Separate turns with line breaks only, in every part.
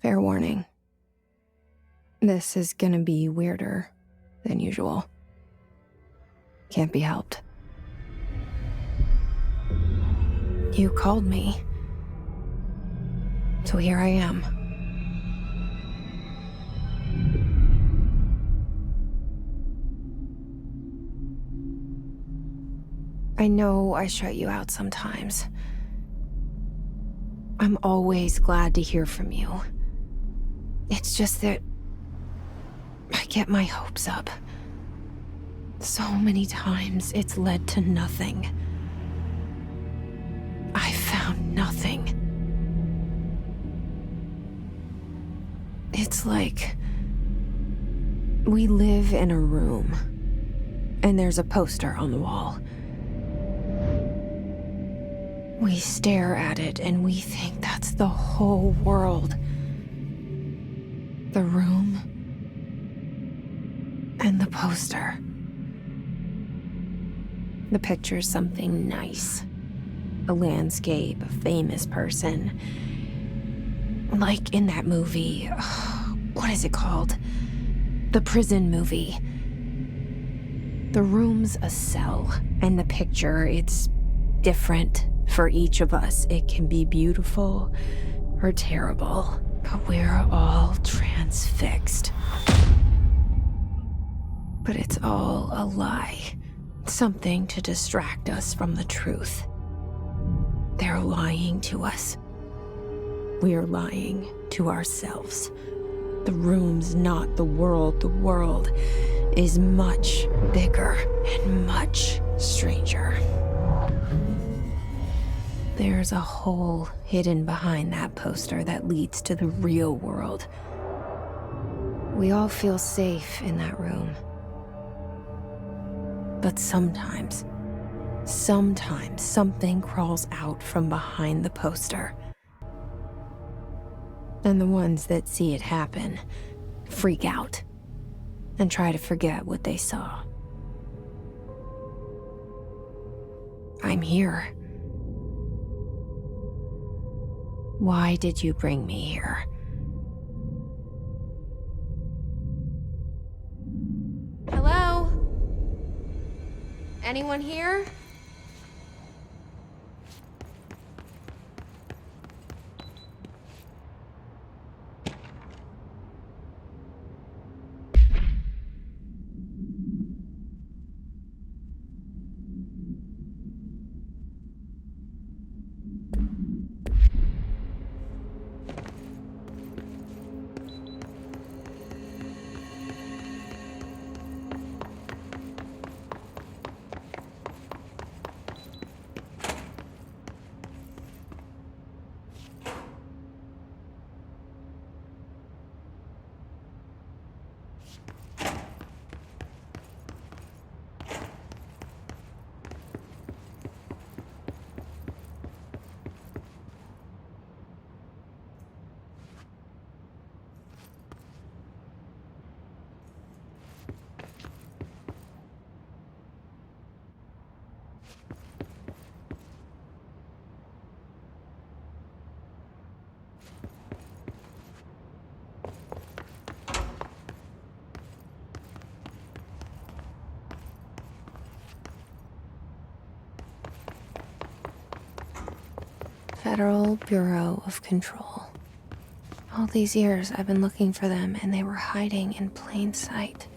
Fair warning. This is gonna be weirder than usual. Can't be helped. You called me. So here I am. I know I shut you out sometimes. I'm always glad to hear from you. It's just that I get my hopes up. So many times it's led to nothing. I found nothing. It's like we live in a room, and there's a poster on the wall. We stare at it and we think that's the whole world. The room and the poster. The picture's something nice. A landscape, a famous person. Like in that movie, what is it called? The prison movie. The room's a cell, and the picture, it's different for each of us. It can be beautiful or terrible, but we're all transfixed. But it's all a lie. Something to distract us from the truth. They're lying to us. We're lying to ourselves. The room's not the world. The world is much bigger and much stranger. There's a hole hidden behind that poster that leads to the real world. We all feel safe in that room. But sometimes something crawls out from behind the poster. And the ones that see it happen freak out and try to forget what they saw. I'm here. Why did you bring me here? Hello? Anyone here? Federal Bureau of Control. All these years I've been looking for them, and they were hiding in plain sight.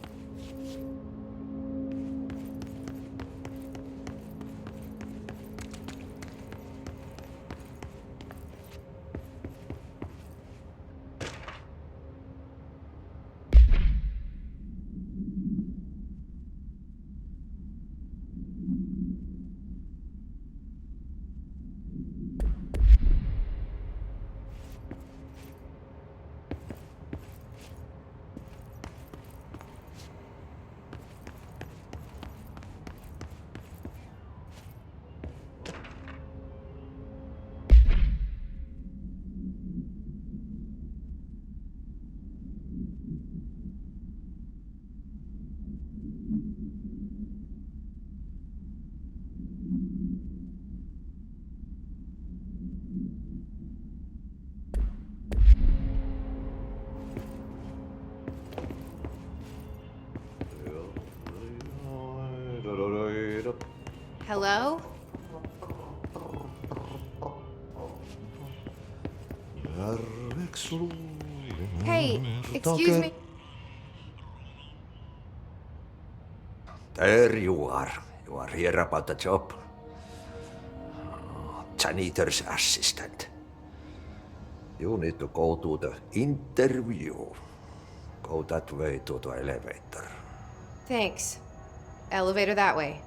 Hello? Hey, excuse me.
There you are. You are here about the job. Janitor's assistant. You need to go to the interview. Go that way to the elevator.
Thanks. Elevator that way.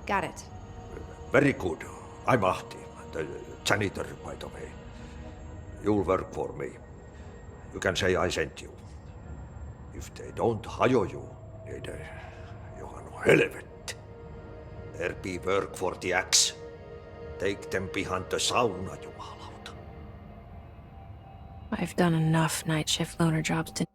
Got it.
Very good. I'm Ahti, the janitor, by the way. You'll work for me. You can say I sent you. If they don't hire you, niin johan on helvet. There be work for the axe. Take them behind the sauna, jumalauta.
I've done enough night shift loner jobs to...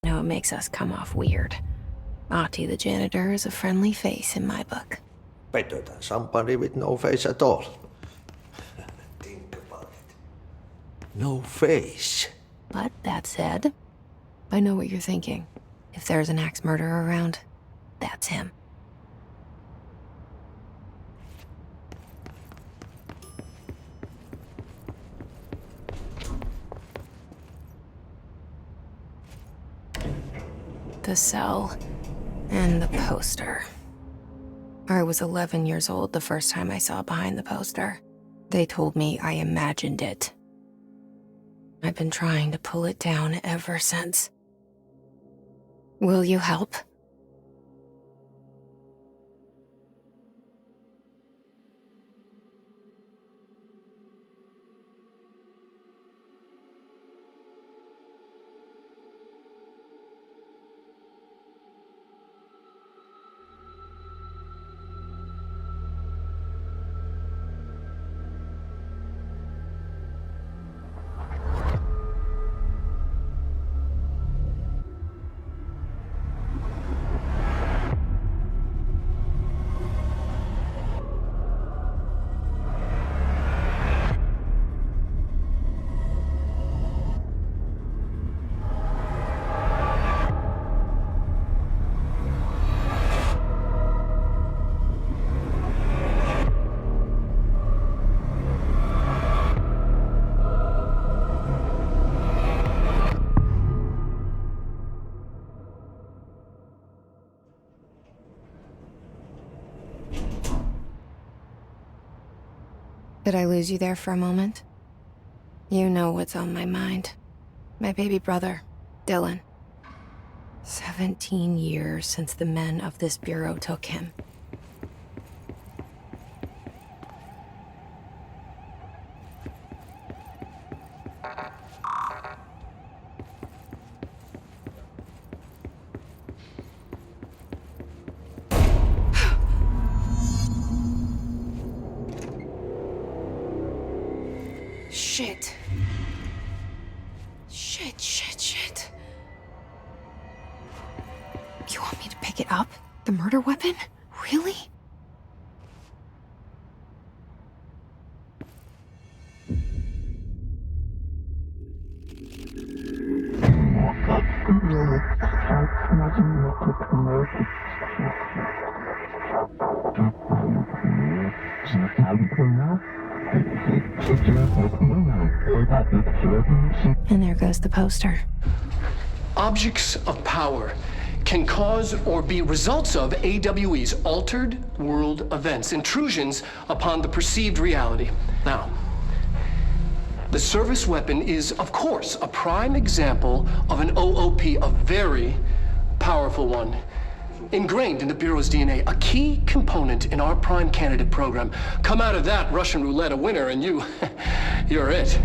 No, it makes us come off weird. Ahti the janitor is a friendly face in my book.
Better than somebody with no face at all. Think about it. No face.
But that said, I know what you're thinking. If there's an axe murderer around, that's him. The cell and the poster. I was 11 years old the first time I saw behind the poster. They told me I imagined it. I've been trying to pull it down ever since. Will you help? Did I lose you there for a moment? You know what's on my mind. My baby brother, Dylan. 17 years since the men of this bureau took him. Shit. Shit. You want me to pick it up? The murder weapon? Really? And there goes the poster.
Objects of power can cause or be results of AWE's altered world events, intrusions upon the perceived reality. Now, the service weapon is, of course, a prime example of an OOP, a very powerful one. Ingrained in the Bureau's DNA, a key component in our prime candidate program. Come out of that Russian roulette a winner and you're it.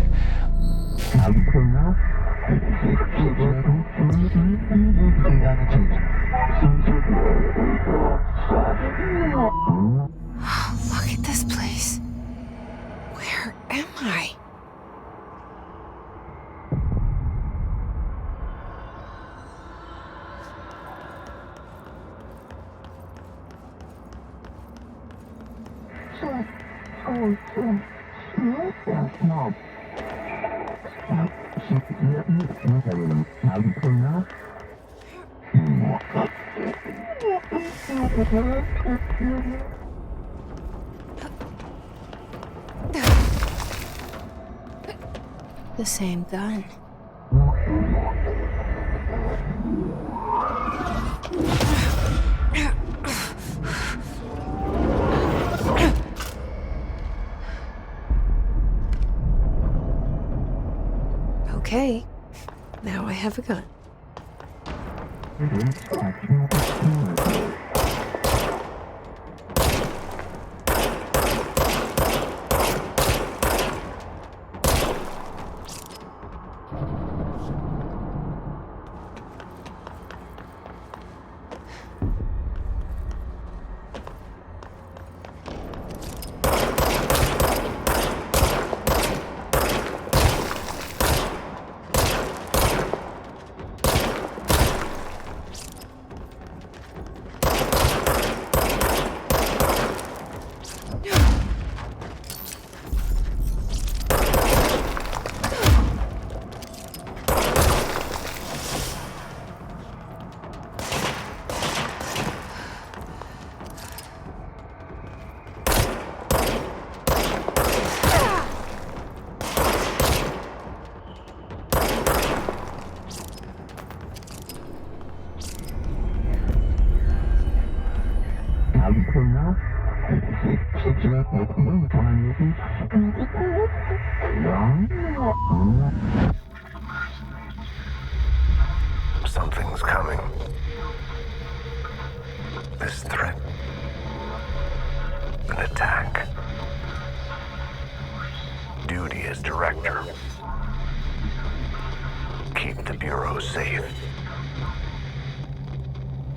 The same gun. Okay, now I have a gun.
Something's coming. This threat. An attack. Duty as director. Keep the Bureau safe.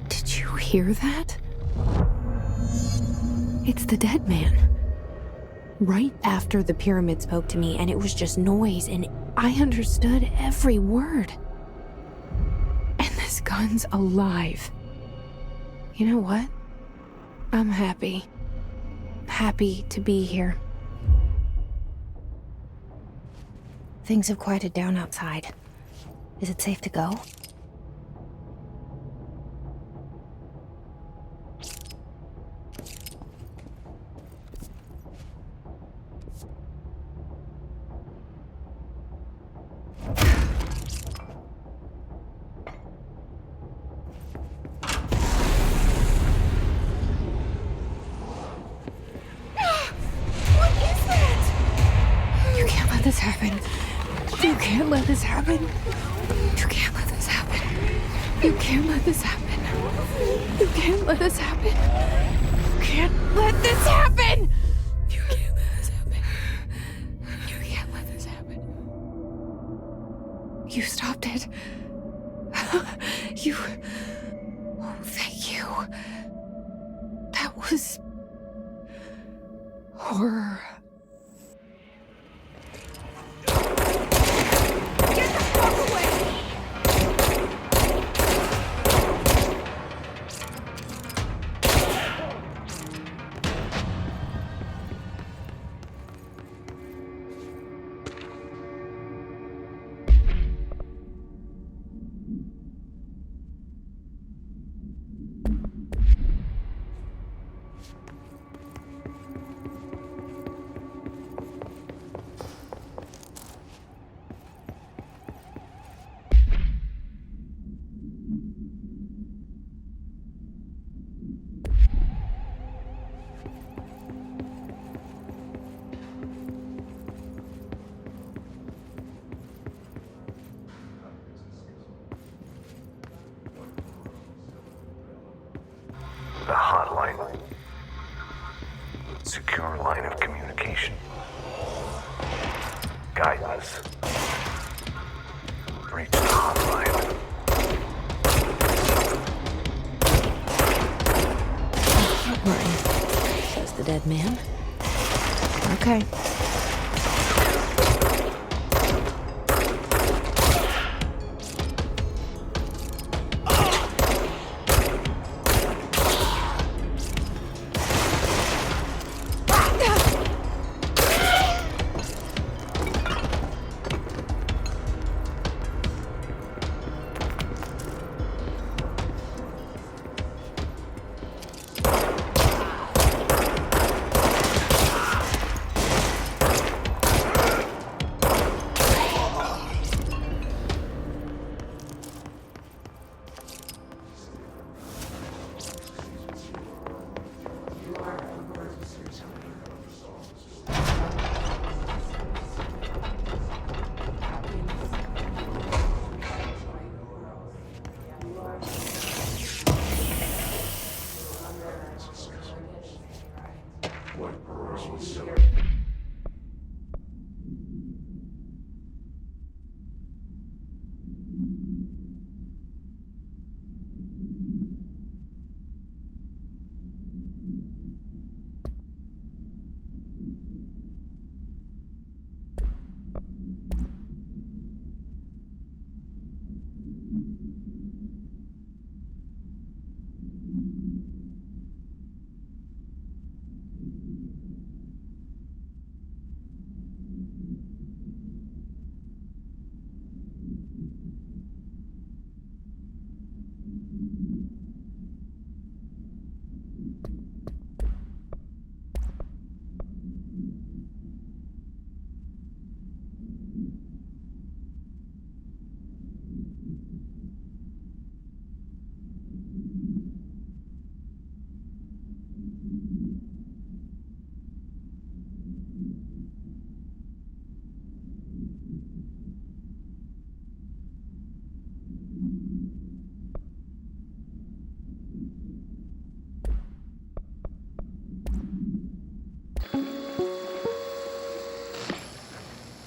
Did you hear that? It's the dead man. Right after the pyramid spoke to me, and it was just noise, and I understood every word. And this gun's alive. You know what? I'm happy. Happy to be here. Things have quieted down outside. Is it safe to go? This happen. You can't let this happen. You can't let this happen. You can't let this happen. You can't let this happen. You can't let this happen. You can't let this happen. You can't let this happen. You stopped it. You. Oh, thank you. That was horror.
The hotline. Secure line of communication. Guidance. Reach the hotline.
Martin. Says the dead man. Okay.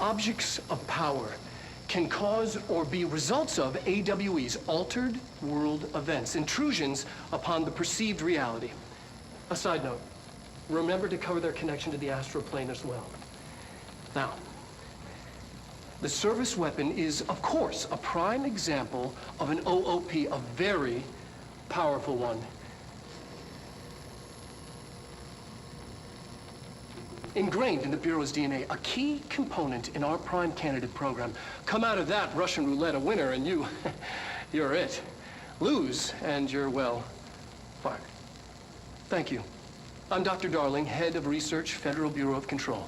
Objects of power can cause or be results of AWE's altered world events, intrusions upon the perceived reality. A side note, remember to cover their connection to the astral plane as well. Now, the service weapon is, of course, a prime example of an OOP, a very powerful one. Ingrained in the Bureau's DNA, a key component in our prime candidate program. Come out of that Russian roulette a winner and you're it. Lose and you're, well, fired. Thank you. I'm Dr. Darling, Head of Research, Federal Bureau of Control.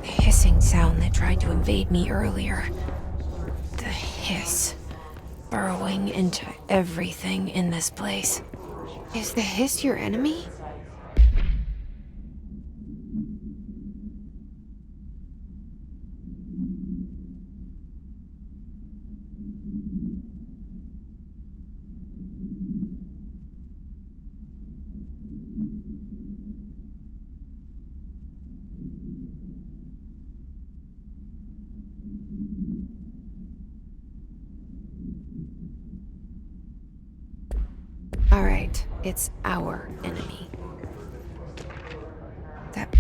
Hissing sound that tried to invade me earlier. The hiss. Burrowing into everything in this place. Is the hiss your enemy? All right, it's our enemy. That...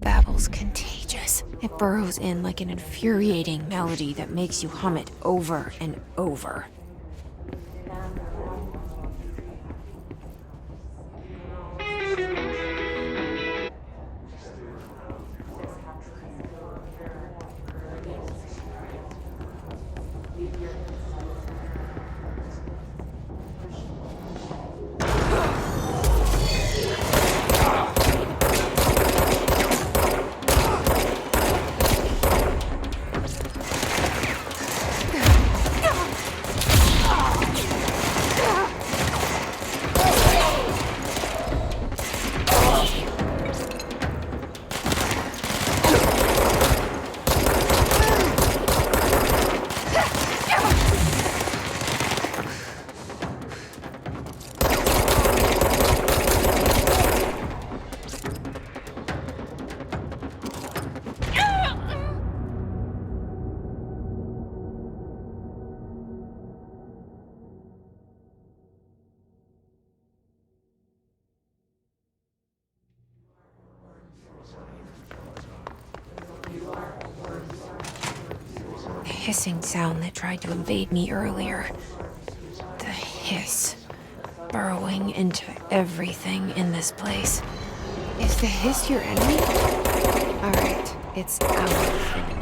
Babble's contagious. It burrows in like an infuriating melody that makes you hum it over and over. hissing sound that tried to invade me earlier. The hiss, burrowing into everything in this place. Is the hiss your enemy? Alright, it's our enemy.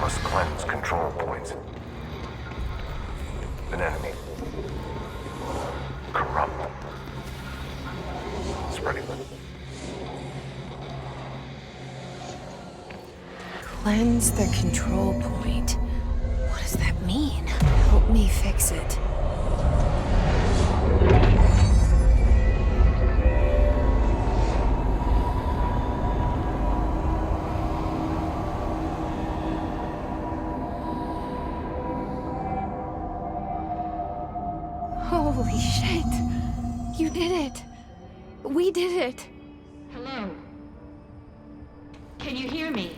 Must cleanse control points. An enemy. Corrupt. Spreading.
Cleanse the control point. What does that mean? Help me fix it. Holy shit! You did it! We did it!
Hello? Can you hear me?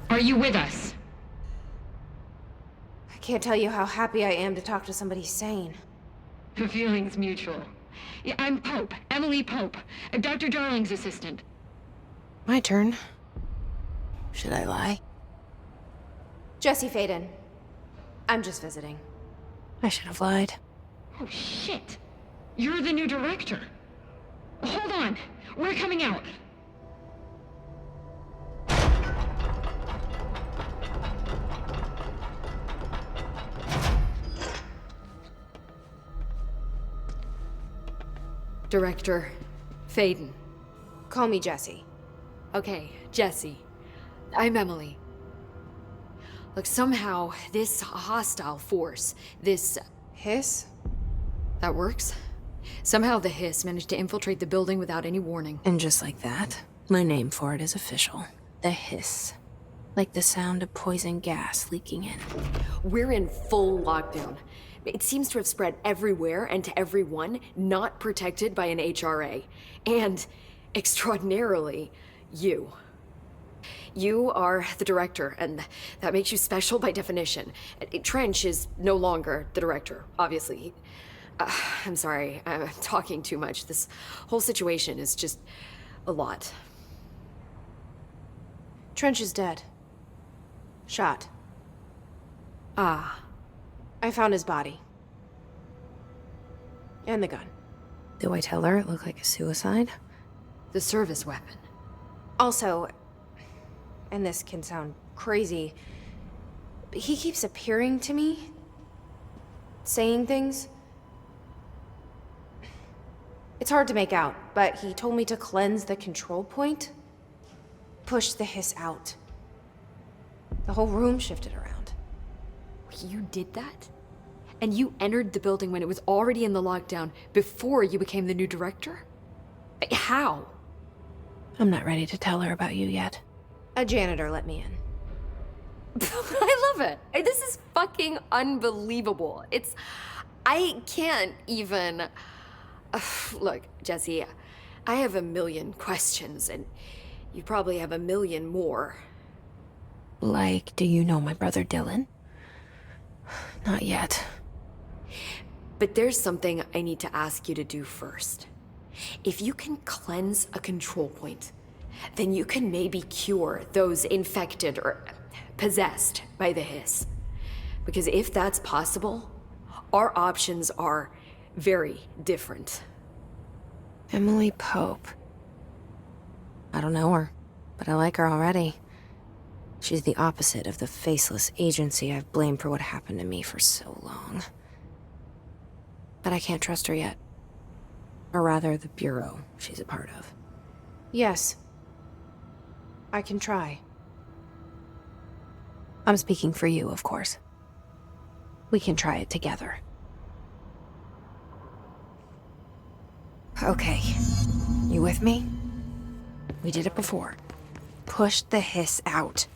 Are you with us?
I can't tell you how happy I am to talk to somebody sane.
The feeling's mutual. Yeah, I'm Pope, Emily Pope, Dr. Darling's assistant.
My turn. Should I lie? Jesse Faden. I'm just visiting. I should have lied.
Oh, shit. You're the new director. Hold on. We're coming out.
Director Faden.
Call me Jesse.
Okay, Jesse. I'm Emily. Look, somehow, this hostile force, this...
Hiss?
that works? Somehow the hiss managed to infiltrate the building without any warning.
And just like that, my name for it is official. The hiss. Like the sound of poison gas leaking in.
We're in full lockdown. It seems to have spread everywhere and to everyone, not protected by an HRA. And, extraordinarily, you. You are the director, and that makes you special by definition. Trench is no longer the director, obviously. I'm sorry, I'm talking too much. This whole situation is just a lot.
Trench is dead. Shot.
Ah.
I found his body. And the gun. Do I tell her it looked like a suicide?
The service weapon.
Also, and this can sound crazy, but he keeps appearing to me, saying things. It's hard to make out, but he told me to cleanse the control point, push the hiss out. The whole room shifted around.
You did that? And you entered the building when it was already in the lockdown before you became the new director? How?
I'm not ready to tell her about you yet. A janitor let me in.
I love it. This is fucking unbelievable. I can't even... Look, Jesse, I have a million questions, and you probably have a million more.
Like, do you know my brother Dylan? Not yet.
But there's something I need to ask you to do first. If you can cleanse a control point, then you can maybe cure those infected or possessed by the hiss. Because if that's possible, our options are very different.
Emily Pope. I don't know her, but I like her already. She's the opposite of the faceless agency I've blamed for what happened to me for so long. But I can't trust her yet. Or rather, the Bureau she's a part of. Yes. I can try. I'm speaking for you, of course. We can try it together. Okay. You with me? We did it before. Push the hiss out.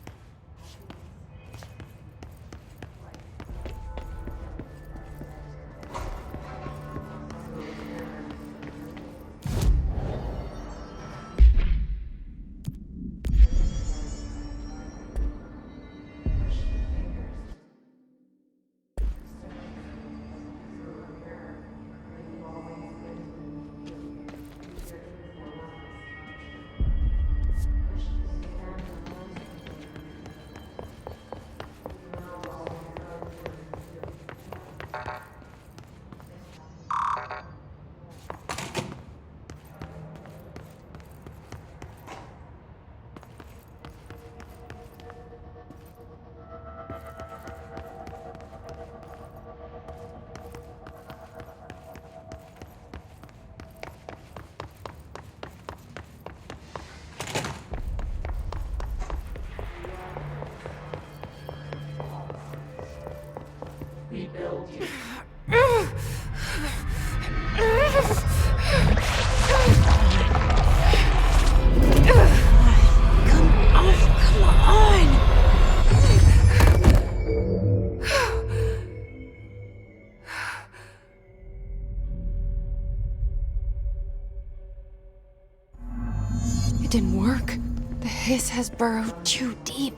It didn't work. The hiss has burrowed too deep.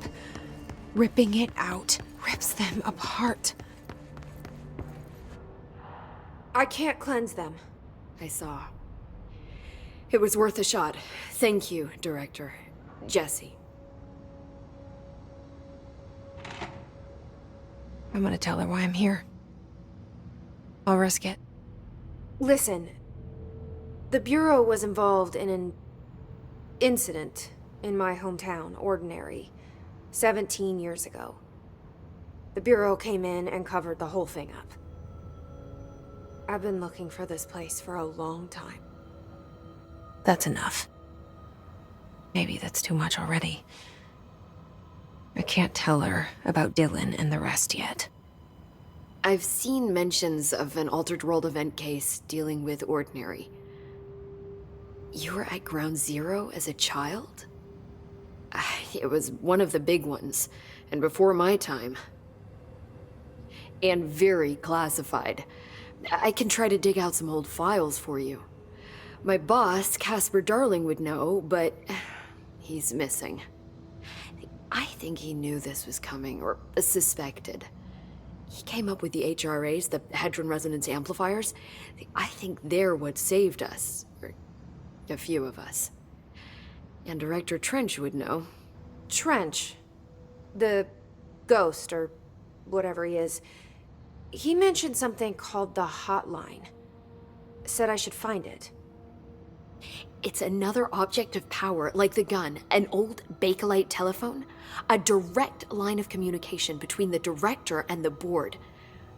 Ripping it out rips them apart. I can't cleanse them.
I saw. It was worth a shot. Thank you, Director. Jesse.
I'm gonna tell her why I'm here. I'll risk it. Listen, the Bureau was involved in an incident in my hometown, Ordinary, 17 years ago. The Bureau came in and covered the whole thing up. I've been looking for this place for a long time. That's enough. Maybe that's too much already. I can't tell her about Dylan and the rest yet.
I've seen mentions of an Altered World event case dealing with Ordinary. You were at Ground Zero as a child? It was one of the big ones, and before my time. And very classified. I can try to dig out some old files for you. My boss, Casper Darling, would know, but he's missing. I think he knew this was coming, or suspected. He came up with the HRAs, the Hadron Resonance Amplifiers. I think they're what saved us. Or a few of us. And Director Trench would know.
Trench? The ghost, or whatever he is. He mentioned something called the Hotline. Said I should find it.
It's another object of power, like the gun, an old Bakelite telephone. A direct line of communication between the director and the board.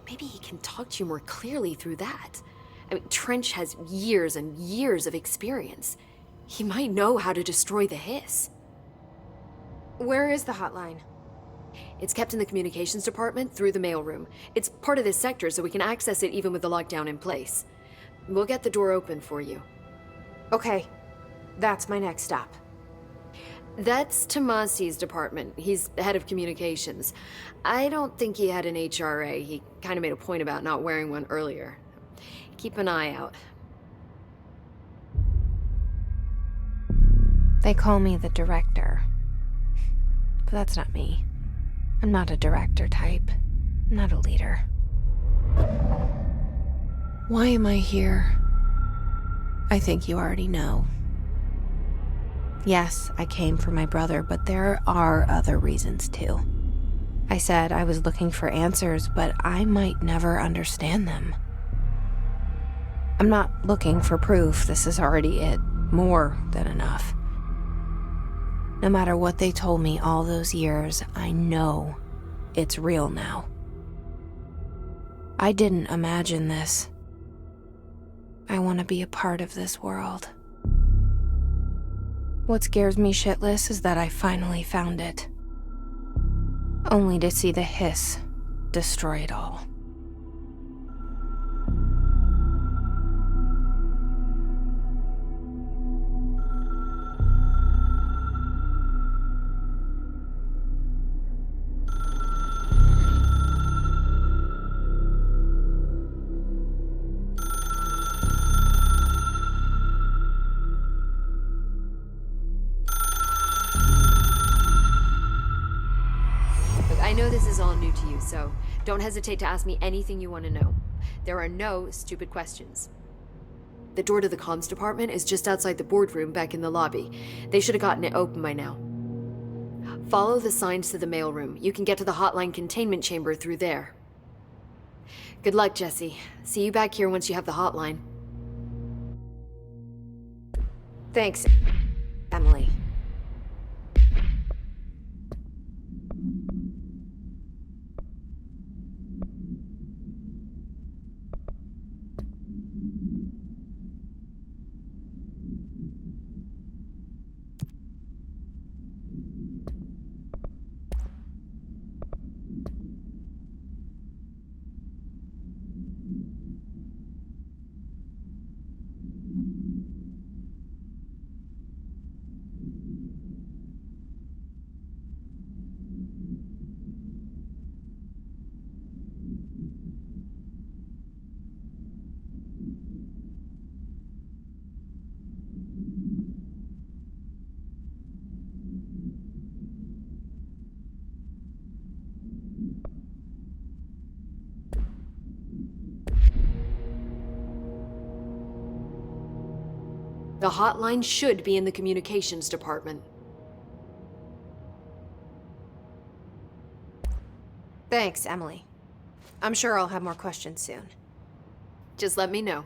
Maybe he can talk to you more clearly through that. I mean, Trench has years and years of experience. He might know how to destroy the hiss.
Where is the hotline?
It's kept in the communications department through the mailroom. It's part of this sector, so we can access it even with the lockdown in place. We'll get the door open for you.
Okay, that's my next stop.
That's Tomasi's department. He's head of communications. I don't think he had an HRA. He kind of made a point about not wearing one earlier. Keep an eye out.
They call me the director. But that's not me. I'm not a director type. I'm not a leader. Why am I here? I think you already know. Yes, I came for my brother, but there are other reasons too. I said I was looking for answers, but I might never understand them. I'm not looking for proof. This is already it. More than enough. No matter what they told me all those years, I know it's real now. I didn't imagine this. I want to be a part of this world. What scares me shitless is that I finally found it. Only to see the hiss destroy it all.
you, so don't hesitate to ask me anything you want to know. There are no stupid questions. The door to the comms department is just outside the boardroom back in the lobby. They should have gotten it open by now. Follow the signs to the mailroom. You can get to the hotline containment chamber through there. Good luck, Jesse. See you back here once you have the hotline.
Thanks, Emily.
The hotline should be in the communications department.
Thanks, Emily. I'm sure I'll have more questions soon.
Just let me know.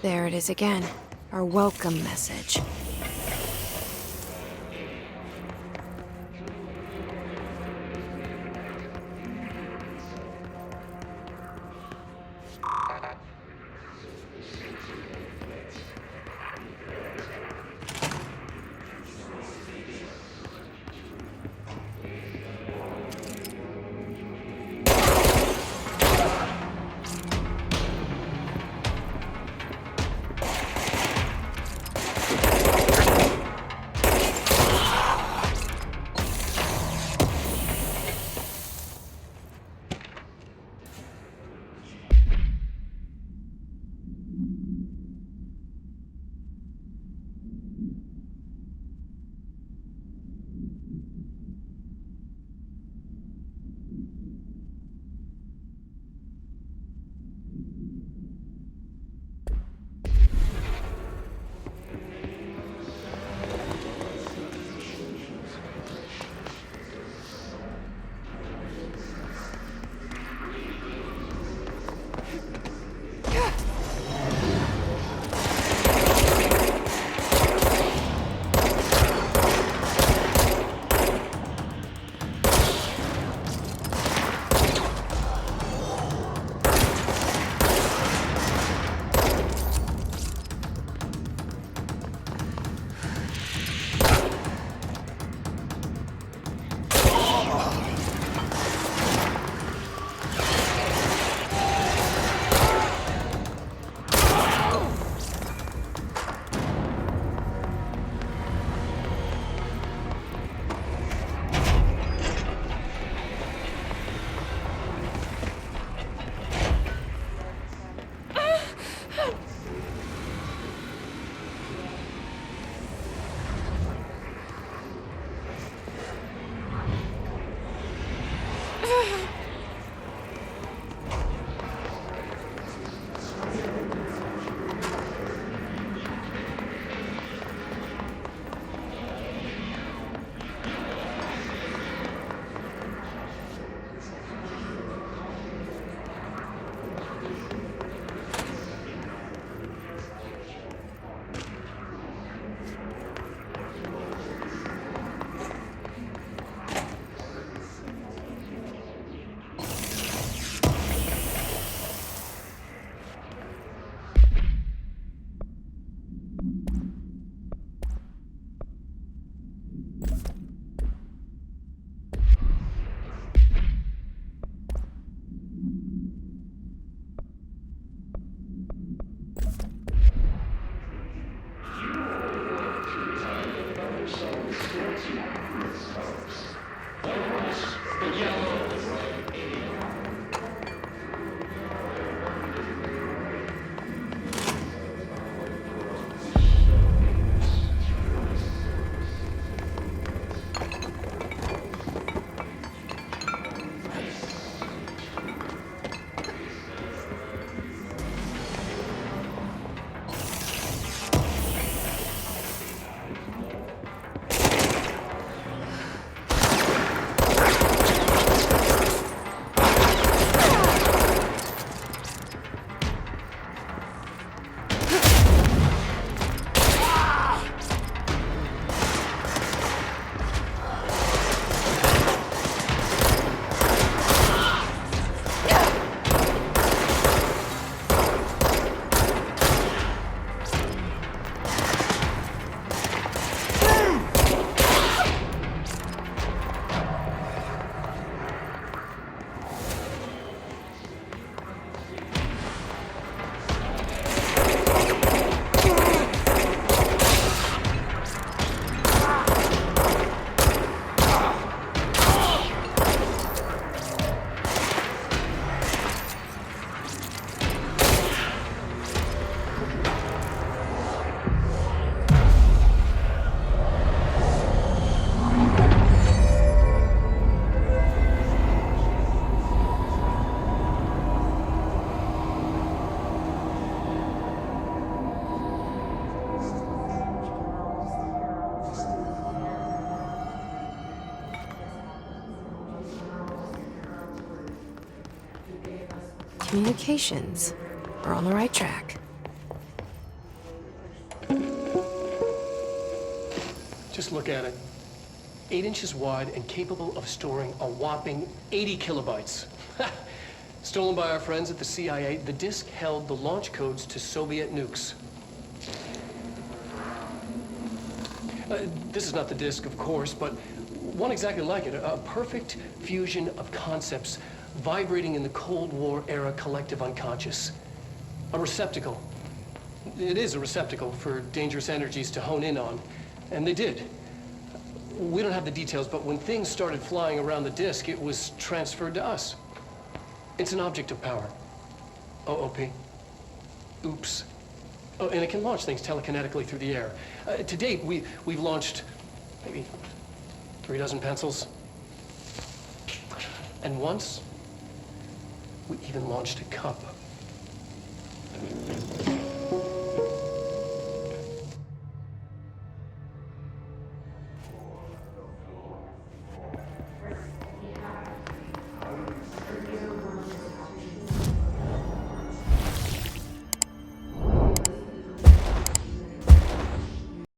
There it is again. Our welcome message. Communications. We're on the right track.
Just look at it. 8 inches wide and capable of storing a whopping 80 kilobytes. Stolen by our friends at the CIA, the disk held the launch codes to Soviet nukes. This is not the disk, of course, but one exactly like it. A perfect fusion of concepts vibrating in the Cold War era collective unconscious. A receptacle. It is a receptacle for dangerous energies to hone in on. And they did. We don't have the details, but when things started flying around the disk, it was transferred to us. It's an object of power. OOP. Oops. Oh, and it can launch things telekinetically through the air. To date, we've launched maybe 3 dozen pencils. And once, we even launched a cup.